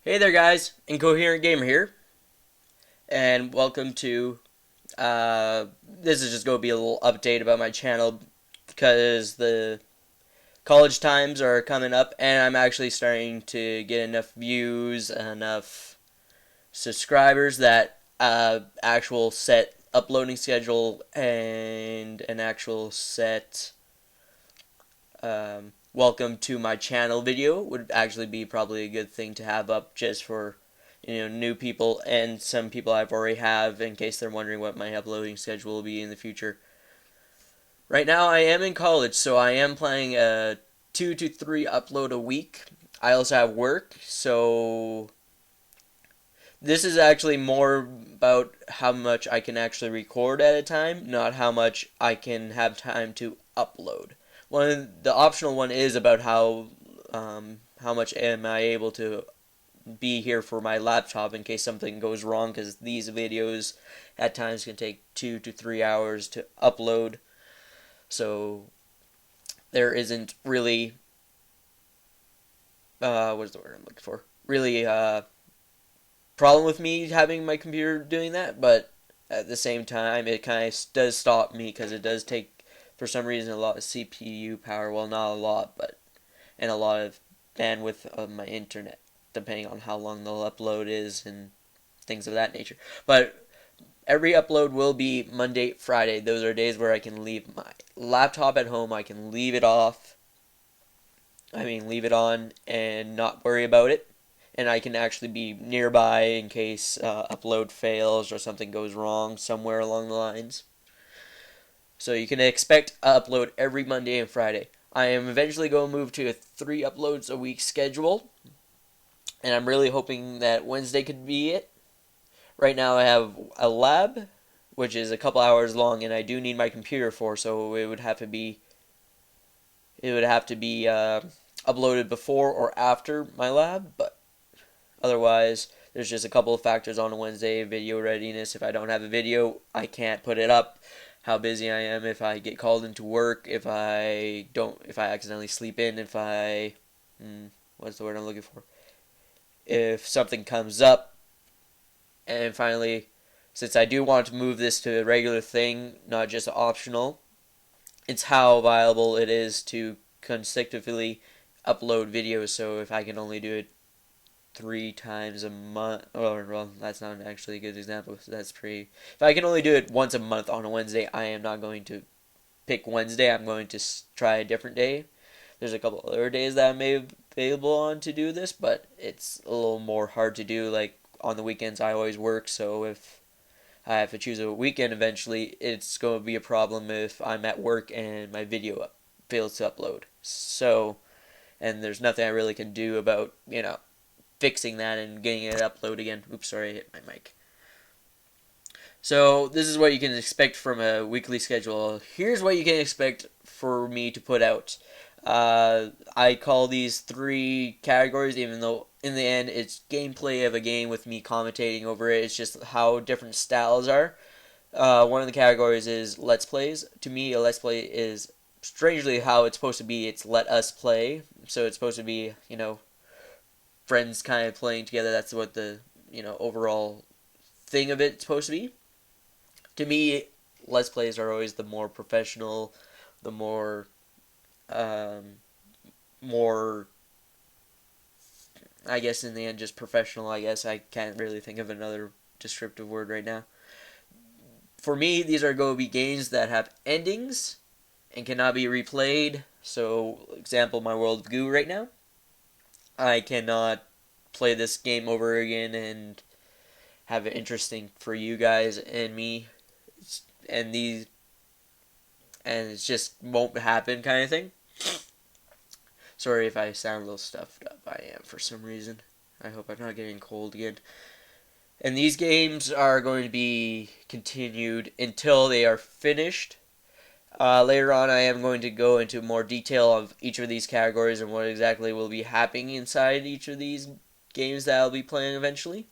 Hey there, guys! Incoherent Gamer here, and welcome to. This is just going to be a little update about my channel because the college times are coming up, and I'm actually starting to get enough views, enough subscribers that actual set uploading schedule and an actual set welcome to my channel video would actually be probably a good thing to have up just for new people and some people I've already have in case they're wondering what my uploading schedule will be in the future. Right now I am in college, so I am planning a 2 to 3 upload a week. I also have work, so this is actually more about how much I can actually record at a time, not how much I can have time to upload. The optional one is about how much am I able to be here for my laptop in case something goes wrong, because these videos at times can take 2 to 3 hours to upload. So there isn't really what is the word I'm looking for? Really problem with me having my computer doing that, but at the same time it kind of does stop me because it does take for some reason a lot of CPU power. Well, not a lot, but and a lot of bandwidth of my internet, depending on how long the upload is and things of that nature. But every upload will be Monday, Friday. Those are days where I can leave my laptop at home. I can leave it off. Leave it on and not worry about it. And I can actually be nearby in case upload fails or something goes wrong somewhere along the lines. So you can expect an upload every Monday and Friday. I am eventually going to move to a 3 uploads a week schedule, and I'm really hoping that Wednesday could be it. Right now I have a lab, which is a couple hours long, and I do need my computer for, so it would have to be uploaded before or after my lab, but otherwise there's just a couple of factors on a Wednesday. Video readiness. If I don't have a video, I can't put it up. How busy I am, if I get called into work, if I accidentally sleep in, what's the word I'm looking for? If something comes up, and finally, since I do want to move this to a regular thing, not just optional, it's how viable it is to consecutively upload videos. So if I can only do it 3 times a month, or well, that's not actually a good example. That's pretty. If I can only do it once a month on a Wednesday, I am not going to pick Wednesday. I'm going to try a different day. There's a couple other days that I may be available on to do this, but it's a little more hard to do. Like on the weekends, I always work, so if I have to choose a weekend eventually, it's going to be a problem if I'm at work and my video fails to upload. So, and there's nothing I really can do about, fixing that and getting it upload again. Oops, sorry, I hit my mic. So this is what you can expect from a weekly schedule. Here's what you can expect for me to put out. I call these 3 categories, even though in the end it's gameplay of a game with me commentating over it. It's just how different styles are. One of the categories is Let's Plays. To me, a Let's Play is strangely how it's supposed to be. It's let us play. So it's supposed to be, friends kind of playing together. That's what the, overall thing of it's supposed to be. To me, Let's Plays are always the more professional, the more, I guess in the end, just professional. I guess I can't really think of another descriptive word right now. For me, these are going to be games that have endings and cannot be replayed. So, example, my World of Goo right now. I cannot play this game over again and have it interesting for you guys and me. And these, and it just won't happen, kind of thing. Sorry if I sound a little stuffed up. I am for some reason. I hope I'm not getting cold again. And these games are going to be continued until they are finished. Later on, I am going to go into more detail of each of these categories and what exactly will be happening inside each of these games that I'll be playing eventually.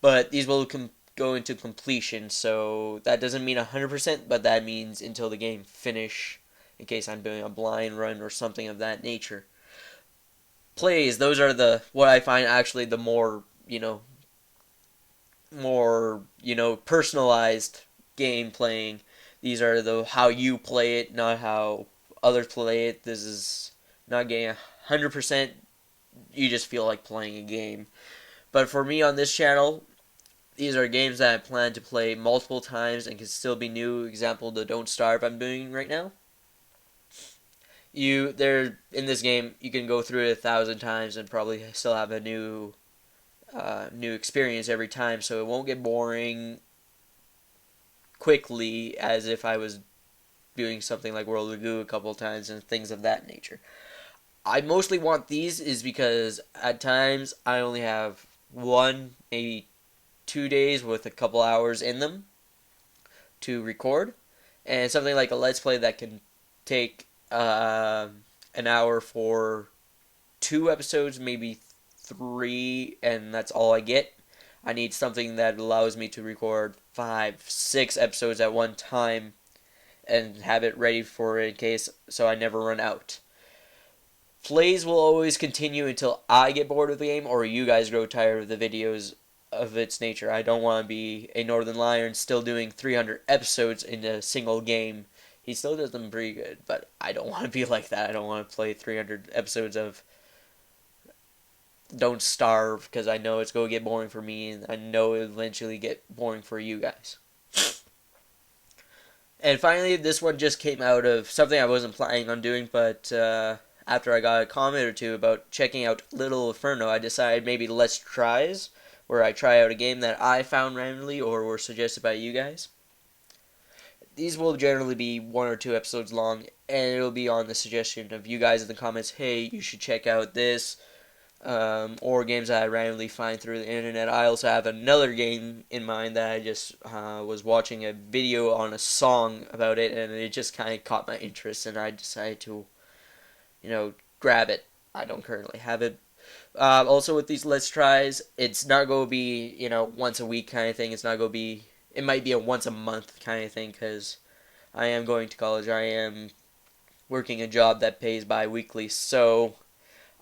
But these will go into completion, so that doesn't mean 100%, but that means until the game finish, in case I'm doing a blind run or something of that nature. Plays, those are what I find actually the more more personalized game playing. These are the how you play it, not how others play it. This is not getting 100%. You just feel like playing a game. But for me on this channel, these are games that I plan to play multiple times and can still be new. Example, the Don't Starve I'm doing right now. In this game, you can go through it 1,000 times and probably still have a new experience every time, so it won't get boring quickly as if I was doing something like World of Goo a couple of times and things of that nature. I mostly want these is because at times I only have 1, maybe 2 days with a couple hours in them to record, and something like a Let's Play that can take an hour for 2 episodes, maybe 3, and that's all I get. I need something that allows me to record 5, 6 episodes at one time and have it ready for it in case, so I never run out. Plays will always continue until I get bored of the game or you guys grow tired of the videos of its nature. I don't want to be a Northern Lion still doing 300 episodes in a single game. He still does them pretty good, but I don't want to be like that. I don't want to play 300 episodes of Don't Starve because I know it's going to get boring for me and I know it'll eventually get boring for you guys. And finally, this one just came out of something I wasn't planning on doing, but after I got a comment or two about checking out Little Inferno, I decided maybe Let's Tries, where I try out a game that I found randomly or were suggested by you guys. These will generally be 1 or 2 episodes long, and it'll be on the suggestion of you guys in the comments, hey, you should check out this, or games that I randomly find through the internet. I also have another game in mind that I just was watching a video on a song about it, and it just kind of caught my interest, and I decided to grab it. I don't currently have it. Also with these Let's Tries, it's not going to be, once a week kind of thing. It's not going to be, it might be a once a month kind of thing because I am going to college. I am working a job that pays bi-weekly, so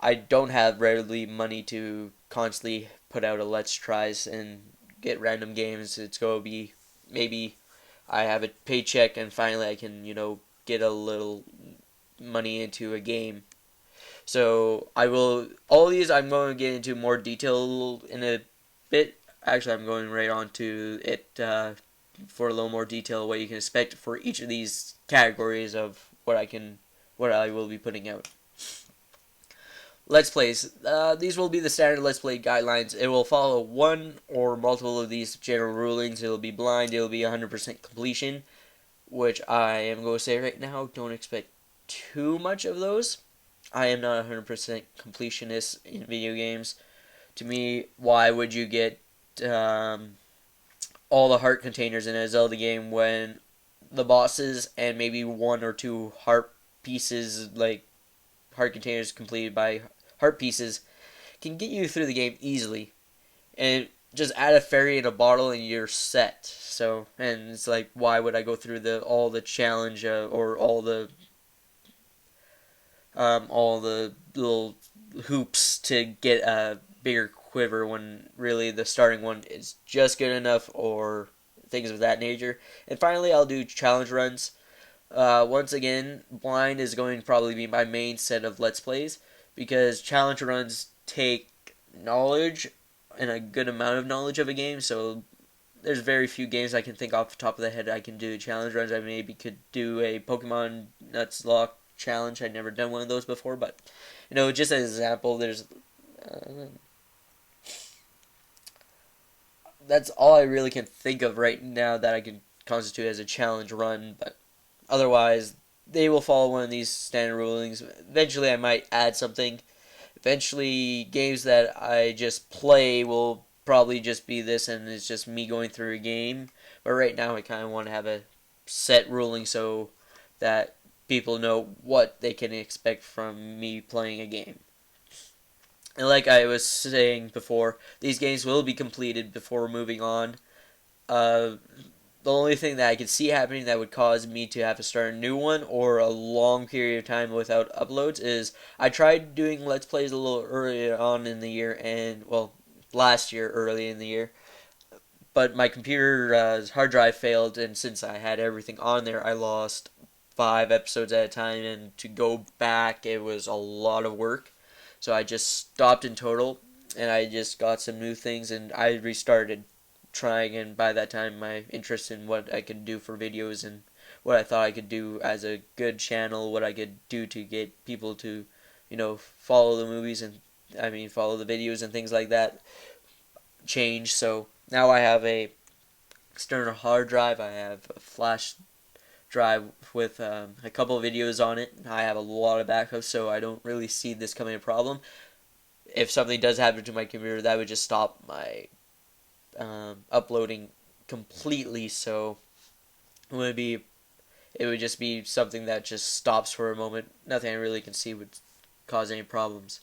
I don't have readily money to constantly put out a Let's Tries and get random games. It's going to be maybe I have a paycheck and finally I can, get a little money into a game. So all these I'm going to get into more detail in a bit. Actually, I'm going right on to it for a little more detail what you can expect for each of these categories of what I will be putting out. Let's Plays. These will be the standard Let's Play guidelines. It will follow one or multiple of these general rulings. It will be blind. It will be 100% completion, which I am going to say right now, don't expect too much of those. I am not 100% completionist in video games. To me, why would you get all the heart containers in a Zelda game when the bosses and maybe 1 or 2 heart pieces, like heart containers completed by heart pieces, can get you through the game easily? And just add a fairy in a bottle and you're set. So, and it's like, why would I go through all the challenge or all the little hoops to get a bigger quiver when really the starting one is just good enough or things of that nature. And finally, I'll do challenge runs. Once again, blind is going to probably be my main set of Let's Plays because challenge runs take knowledge and a good amount of knowledge of a game, so there's very few games I can think off the top of the head I can do challenge runs. I maybe could do a Pokemon Nuzlocke challenge. I'd never done one of those before, but just as an example, there's that's all I really can think of right now that I can constitute as a challenge run. But otherwise, they will follow one of these standard rulings. Eventually, I might add something. Eventually, games that I just play will probably just be this, and it's just me going through a game. But right now, I kind of want to have a set ruling so that people know what they can expect from me playing a game. And like I was saying before, these games will be completed before moving on. The only thing that I could see happening that would cause me to have to start a new one or a long period of time without uploads is I tried doing Let's Plays a little earlier on in the year, and well, last year, early in the year. But my computer hard drive failed, and since I had everything on there, I lost 5 episodes at a time, and to go back, it was a lot of work. So I just stopped in total, and I just got some new things, and I restarted trying, and by that time, my interest in what I could do for videos and what I thought I could do as a good channel, what I could do to get people to, follow the movies and, follow the videos and things like that, changed. So now I have a external hard drive, I have a flash drive with a couple of videos on it. I have a lot of backups, so I don't really see this coming a problem. If something does happen to my computer, that would just stop my uploading completely. So it would just be something that just stops for a moment. Nothing I really can see would cause any problems.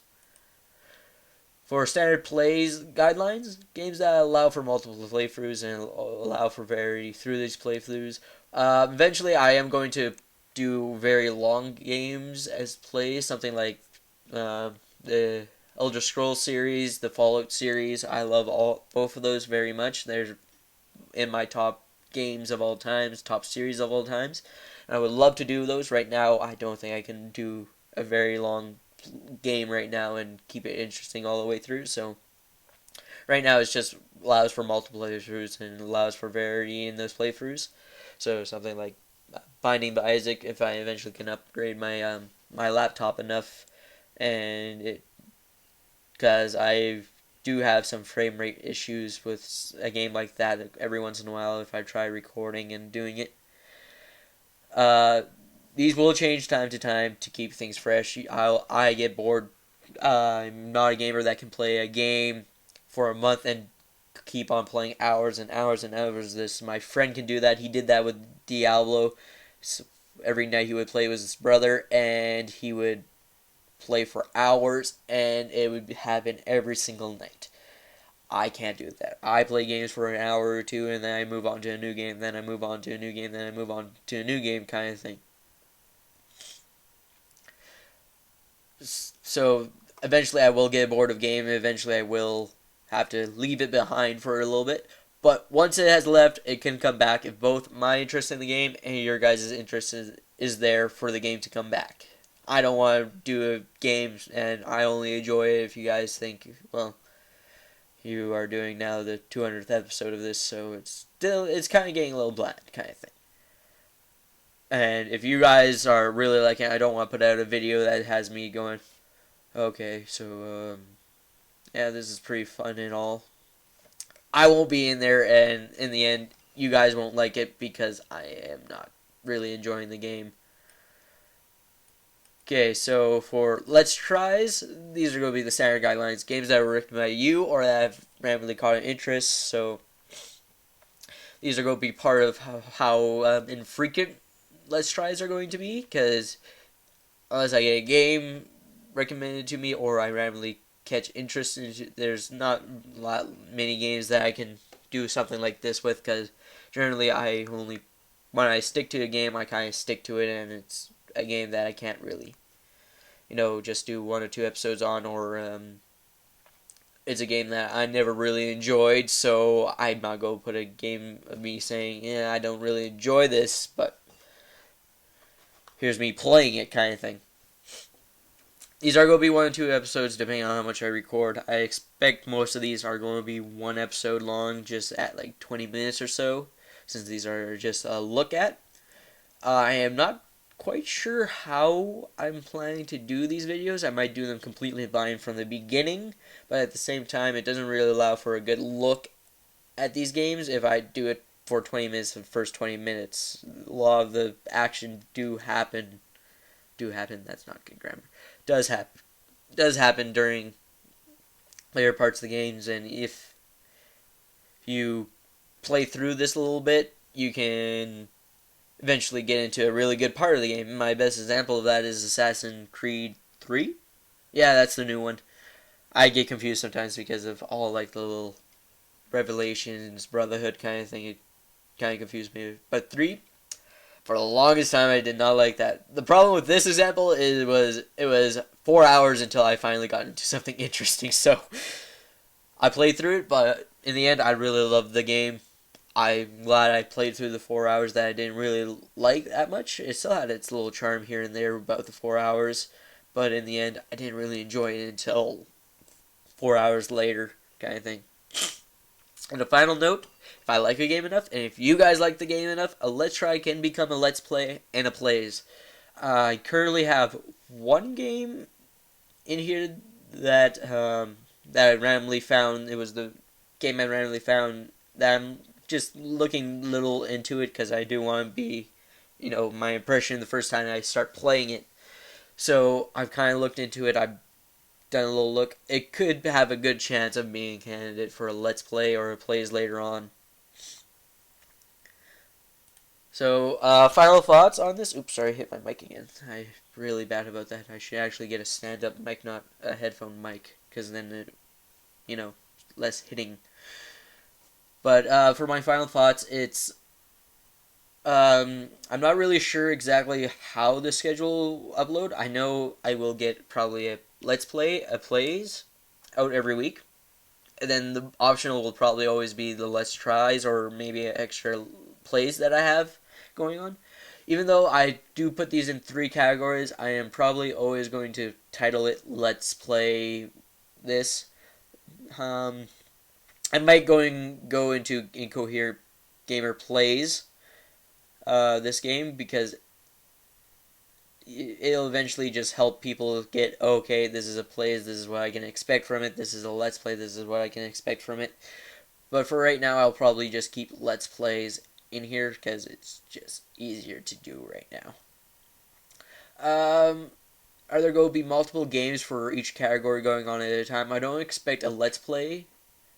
For standard plays guidelines, games that allow for multiple playthroughs and allow for variety through these playthroughs. Eventually, I am going to do very long games as plays, something like the Elder Scrolls series, the Fallout series. I love both of those very much. They're in my top games of all times, top series of all times. And I would love to do those. Right now, I don't think I can do a very long game right now and keep it interesting all the way through. So right now, it just allows for multiple playthroughs and allows for variety in those playthroughs. So something like Binding of Isaac, if I eventually can upgrade my my laptop enough, and because I do have some frame rate issues with a game like that every once in a while if I try recording and doing it. These will change time to time to keep things fresh. I get bored. I'm not a gamer that can play a game for a month and keep on playing hours and hours and hours. My friend can do that. He did that with Diablo. So every night he would play with his brother, and he would play for hours, and it would happen every single night. I can't do that. I play games for an hour or two, and then I move on to a new game, then I move on to a new game, then I move on to a new game kind of thing. So eventually I will get bored of game, and eventually I will have to leave it behind for a little bit. But once it has left, it can come back if both my interest in the game and your guys' interest is there for the game to come back. I don't want to do a game and I only enjoy it if you guys think, well, you are doing now the 200th episode of this, so it's kind of getting a little bland kind of thing. And if you guys are really liking it, I don't want to put out a video that has me going, okay, so, yeah, this is pretty fun and all. I won't be in there, and in the end, you guys won't like it because I am not really enjoying the game. Okay, so for Let's Tries, these are going to be the standard guidelines. Games that were written by you or that have randomly caught an interest. So these are going to be part of how infrequent Let's Tries are going to be. Because unless I get a game recommended to me or I randomly catch interest in, there's not many games that I can do something like this with. Because generally when I stick to a game, I kind of stick to it, and it's a game that I can't really, just do 1 or 2 episodes on, or it's a game that I never really enjoyed, so I'm not going to put a game of me saying, yeah, I don't really enjoy this, but here's me playing it kind of thing. These are going to be 1 or 2 episodes depending on how much I record. I expect most of these are going to be 1 episode long, just at like 20 minutes or so, since these are just a look at. I am not quite sure how I'm planning to do these videos. I might do them completely blind from the beginning, but at the same time, it doesn't really allow for a good look at these games if I do it for 20 minutes, the first 20 minutes. A lot of the action do happen, that's not good grammar, does happen during later parts of the games, and if you play through this a little bit, you can eventually get into a really good part of the game. My best example of that is Assassin's Creed 3. Yeah, that's the new one. I get confused sometimes because of all like the little Revelations, Brotherhood kind of thing. It kind of confused me. But 3, for the longest time, I did not like that. The problem with this example is it was 4 hours until I finally got into something interesting. So I played through it, but in the end, I really loved the game. I'm glad I played through the 4 hours that I didn't really like that much. It still had its little charm here and there about the 4 hours, but in the end, I didn't really enjoy it until 4 hours later, kind of thing. And a final note, if I like a game enough, and if you guys like the game enough, a Let's Try can become a Let's Play and a Plays. I currently have one game in here that I randomly found. It was the game I randomly found that I'm just looking a little into it because I do want to be, my impression the first time I start playing it. So I've kind of looked into it. I've done a little look. It could have a good chance of being a candidate for a Let's Play or a Plays later on. So, final thoughts on this. Oops, sorry, I hit my mic again. I'm really bad about that. I should actually get a stand-up mic, not a headphone mic, because then it, less hitting. But for my final thoughts, I'm not really sure exactly how the schedule will upload. I know I will get probably a Let's Play, a Plays out every week. And then the optional will probably always be the Let's Tries or maybe extra plays that I have going on. Even though I do put these in 3 categories, I am probably always going to title it Let's Play this. I might go into Incoherent Gamer Plays this game because it'll eventually just help people get, okay, this is a Plays, this is what I can expect from it, this is a Let's Play, this is what I can expect from it. But for right now, I'll probably just keep Let's Plays in here because it's just easier to do right now. Are there going to be multiple games for each category going on at a time? I don't expect a Let's Play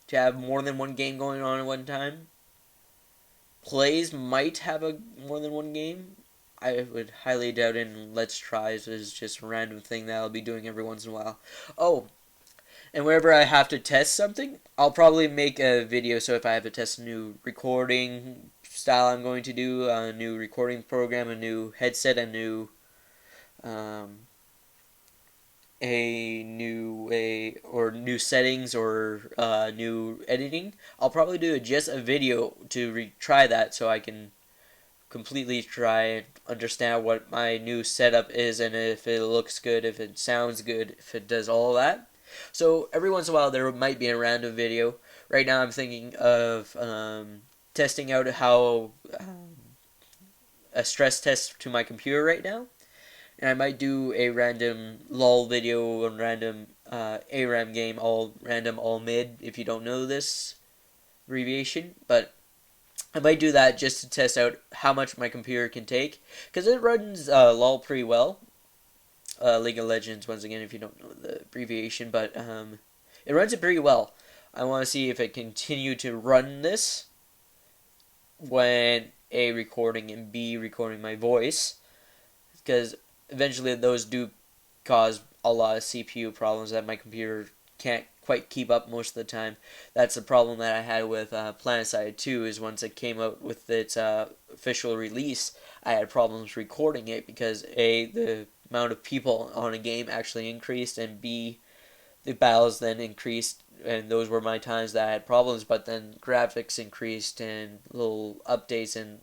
to have more than one game going on at one time. Plays might have more than one game. I would highly doubt it. And Let's Tries is just a random thing that I'll be doing every once in a while. Oh, and whenever I have to test something, I'll probably make a video. So if I have to test a new recording style I'm going to do, a new recording program, a new headset, a new new settings or new editing, I'll probably do just a video to try that so I can completely try and understand what my new setup is and if it looks good, if it sounds good, if it does all that. So every once in a while there might be a random video. Right now I'm thinking of testing out how a stress test to my computer right now. And I might do a random LOL video, a random ARAM game, all random, all mid, if you don't know this abbreviation. But I might do that just to test out how much my computer can take. Because it runs LOL pretty well. League of Legends, once again, if you don't know the abbreviation. But it runs it pretty well. I want to see if it continue to run this when A, recording, and B, recording my voice. Because eventually those do cause a lot of CPU problems that my computer can't quite keep up most of the time. That's the problem that I had with PlanetSide 2, is once it came out with its official release, I had problems recording it because A, the amount of people on a game actually increased, and B, the battles then increased, and those were my times that I had problems, but then graphics increased and little updates and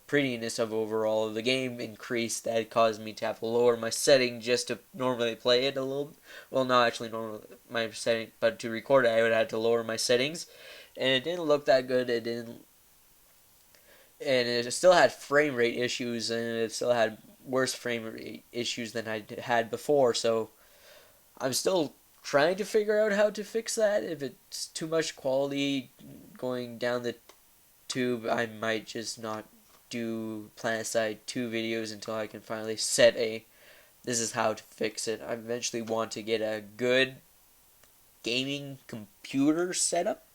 prettiness of overall of the game increased. That caused me to have to lower my setting just to normally play it a little. Well, not actually normal my setting, but to record it, I would have to lower my settings, and it didn't look that good. It didn't, and it still had frame rate issues, and it still had worse frame rate issues than I had before. So I'm still trying to figure out how to fix that. If it's too much quality going down the tube, I might just not do PlanetSide 2 videos until I can finally set this is how to fix it. I eventually want to get a good gaming computer setup.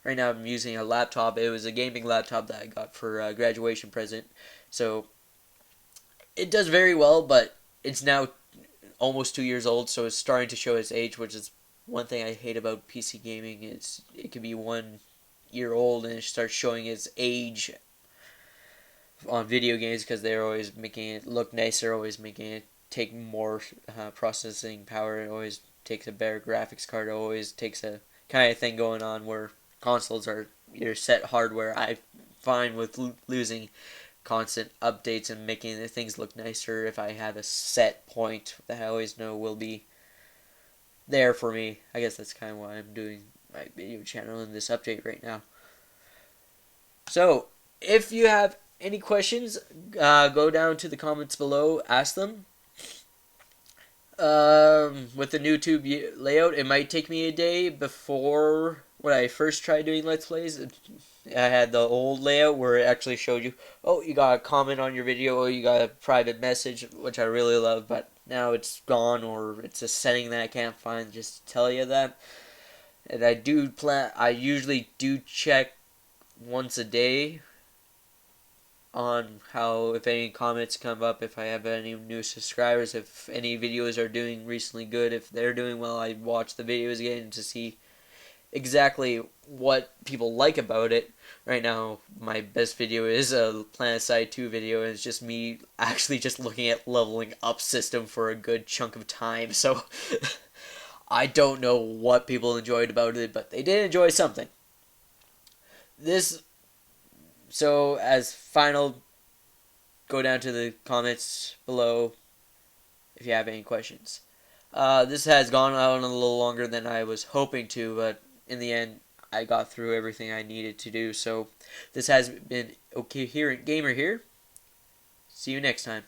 Right now I'm using a laptop. It was a gaming laptop that I got for a graduation present. So it does very well, but it's now almost 2 years old, so it's starting to show its age, which is one thing I hate about PC gaming. It can be 1 year old and it starts showing its age on video games because they're always making it look nicer, always making it take more processing power. It always takes a better graphics card. It always takes a kind of thing going on where consoles are your set hardware. I find with losing constant updates and making the things look nicer if I have a set point that I always know will be there for me. I guess that's kind of why I'm doing my video channel in this update right now. So, if you have any questions, go down to the comments below, ask them. With the new tube layout, it might take me a day before when I first tried doing Let's Plays. I had the old layout where it actually showed you, oh, you got a comment on your video, or you got a private message, which I really love, but now it's gone, or it's a setting that I can't find just to tell you that. And I usually do check once a day on how, if any comments come up, if I have any new subscribers, if any videos are doing recently good, if they're doing well, I watch the videos again to see exactly what people like about it. Right now, my best video is a PlanetSide 2 video, and it's just me actually just looking at leveling up system for a good chunk of time, so I don't know what people enjoyed about it, but they did enjoy something. So as final, go down to the comments below if you have any questions. This has gone on a little longer than I was hoping to, but in the end, I got through everything I needed to do. So this has been Coherent Gamer here. See you next time.